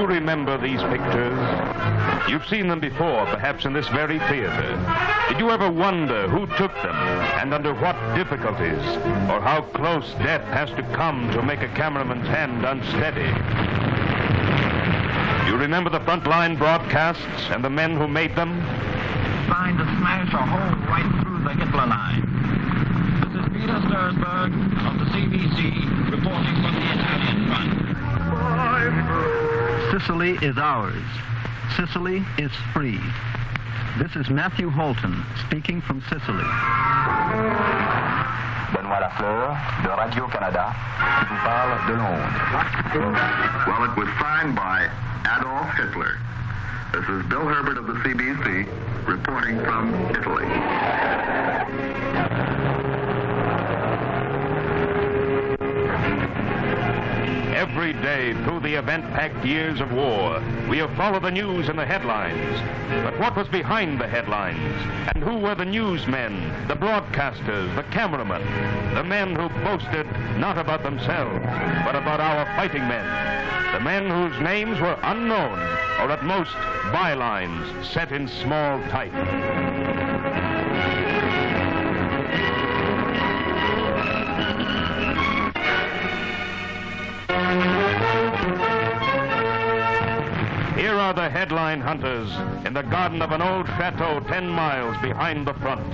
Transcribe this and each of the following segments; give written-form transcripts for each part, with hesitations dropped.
you remember these pictures? You've seen them before, perhaps in this very theater. Did you ever wonder who took them and under what difficulties, or how close death has to come to make a cameraman's hand unsteady? You remember the frontline broadcasts and the men who made them? Trying to smash a hole right through the Hitler line. This is Peter Stiersberg of the CBC reporting from the Italian front. Sicily is ours. Sicily is free. This is Matthew Holden speaking from Sicily. Benoît Lafleur de Radio-Canada qui vous parle de Londres. Well, it was signed by Adolf Hitler. This is Bill Herbert of the CBC reporting from Italy. Every day through the event-packed years of war, we have followed the news in the headlines. But what was behind the headlines? And who were the newsmen, the broadcasters, the cameramen, the men who boasted not about themselves, but about our fighting men, the men whose names were unknown, or at most bylines set in small type? Here are the headline hunters in the garden of an old chateau 10 miles behind the front.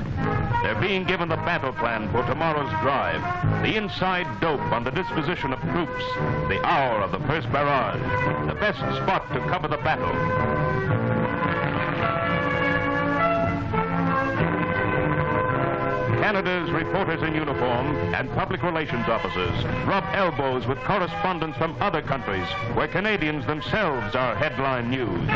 They're being given the battle plan for tomorrow's drive, the inside dope on the disposition of troops, the hour of the first barrage, the best spot to cover the battle. Canada's reporters in uniform and public relations officers rub elbows with correspondents from other countries where Canadians themselves are headline news.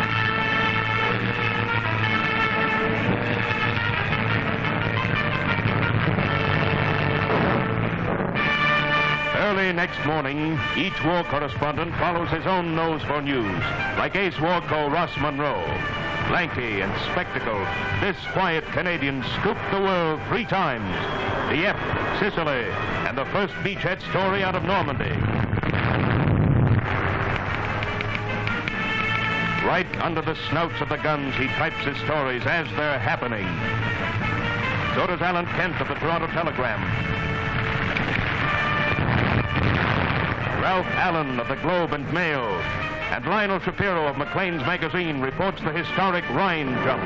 Early next morning, each war correspondent follows his own nose for news, like ace war co Ross Munro. Lanky and spectacled, this quiet Canadian scooped the world 3 times. Dieppe, Sicily, and the first beachhead story out of Normandy. Right under the snouts of the guns, he types his stories as they're happening. So does Alan Kent of the Toronto Telegram. Ralph Allen of the Globe and Mail. And Lionel Schapiro of MaCleans magazine reports the historic Rhine jump.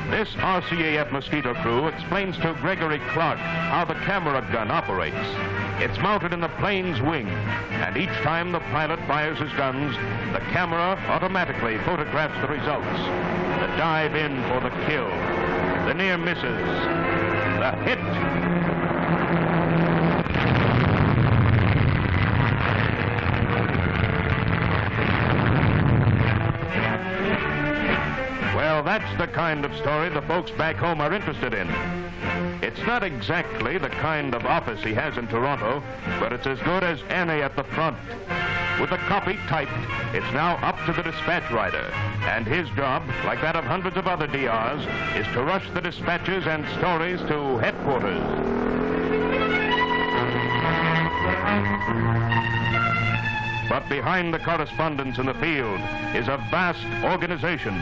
This RCAF mosquito crew explains to Gregory Clarke how the camera gun operates. It's mounted in the plane's wing, and each time the pilot fires his guns, the camera automatically photographs the results. The dive in for the kill, the near misses, the hit. Well, that's the kind of story the folks back home are interested in. It's not exactly the kind of office he has in Toronto, but it's as good as any at the front. With the copy typed, it's now up to the dispatch writer, and his job, like that of hundreds of other DRs, is to rush the dispatches and stories to headquarters. But behind the correspondents in the field is a vast organization,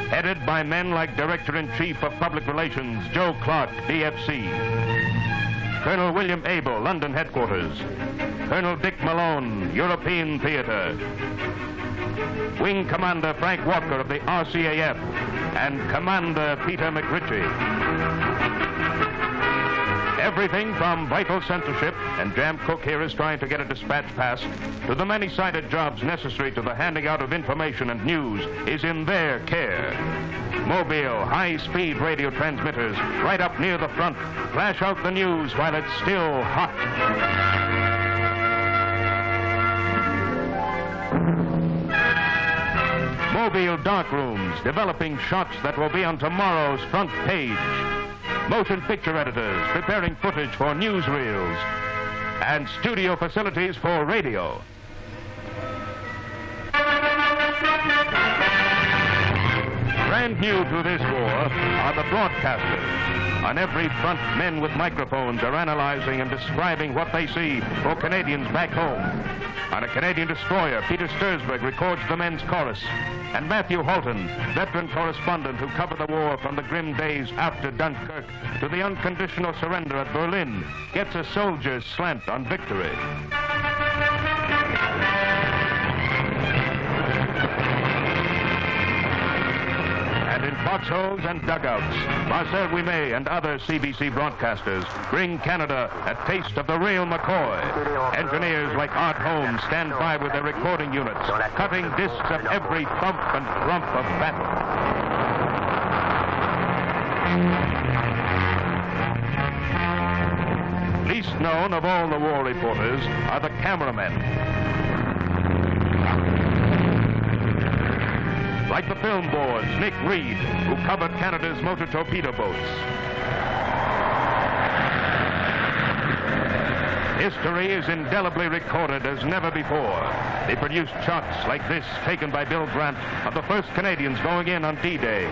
headed by men like Director-in-Chief of Public Relations, Joe Clarke, DFC, Colonel William Abel, London headquarters, Colonel Dick Malone, European Theater, Wing Commander Frank Walker of the RCAF, and Commander Peter McRitchie. Everything from vital censorship, and Jam Cook here is trying to get a dispatch passed, to the many-sided jobs necessary to the handing out of information and news is in their care. Mobile, high-speed radio transmitters right up near the front flash out the news while it's still hot. Mobile darkrooms developing shots that will be on tomorrow's front page. Motion picture editors preparing footage for newsreels, and studio facilities for radio. Brand new to this war are the broadcast broadcasters. On every front, men with microphones are analyzing and describing what they see for Canadians back home. On a Canadian destroyer, Peter Stiersberg records the men's chorus. And Matthew Holden, veteran correspondent who covered the war from the grim days after Dunkirk to the unconditional surrender at Berlin, gets a soldier's slant on victory. And in foxholes and dugouts, Marcelle, Wemay, and other CBC broadcasters bring Canada a taste of the real McCoy. Engineers like Art Holmes stand by with their recording units, cutting discs of every thump and grump of battle. Least known of all the war reporters are the cameramen. Like the film boards, Nick Reed, who covered Canada's motor torpedo boats. History is indelibly recorded as never before. They produced shots like this taken by Bill Grant of the first Canadians going in on D-Day.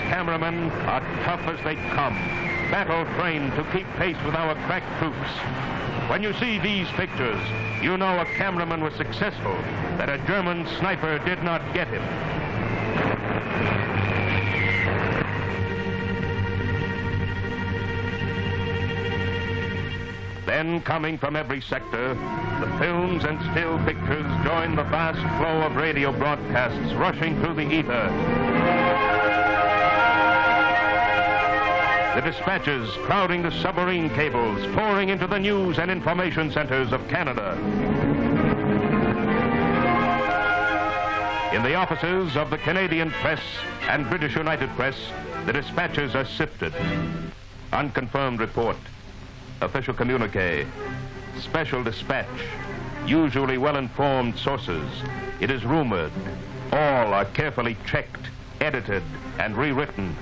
Cameramen are tough as they come, battle-trained to keep pace with our crack troops. When you see these pictures, you know a cameraman was successful, that a German sniper did not get him. Then, coming from every sector, the films and still pictures join the vast flow of radio broadcasts rushing through the ether. The dispatches crowding the submarine cables, pouring into the news and information centers of Canada. In the offices of the Canadian Press and British United Press, the dispatches are sifted. Unconfirmed report, official communique, special dispatch, usually well-informed sources. It is rumored. All are carefully checked, edited, and rewritten.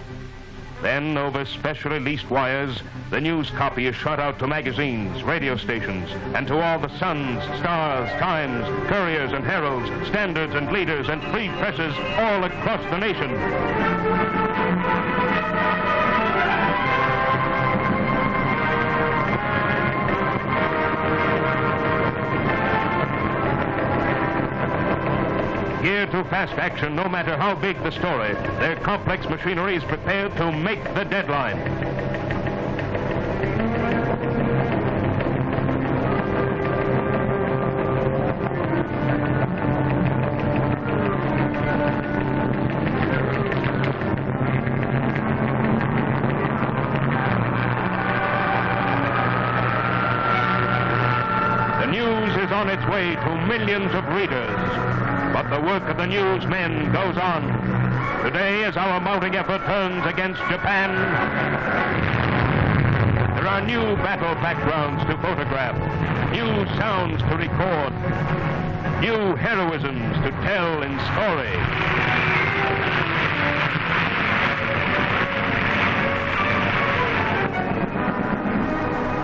Then, over specially leased wires, the news copy is shot out to magazines, radio stations, and to all the Suns, Stars, Times, Couriers and Heralds, Standards and Leaders and free presses all across the nation. Geared to fast action, no matter how big the story, their complex machinery is prepared to make the deadline. The news is on its way to millions of readers. But the work of the newsmen goes on. Today, as our mounting effort turns against Japan, there are new battle backgrounds to photograph, new sounds to record, new heroisms to tell in story.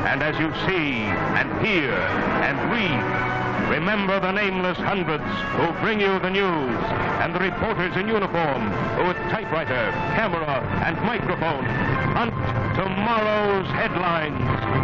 And as you see and hear and read, remember the nameless hundreds who bring you the news and the reporters in uniform who with typewriter, camera, and microphone hunt tomorrow's headlines.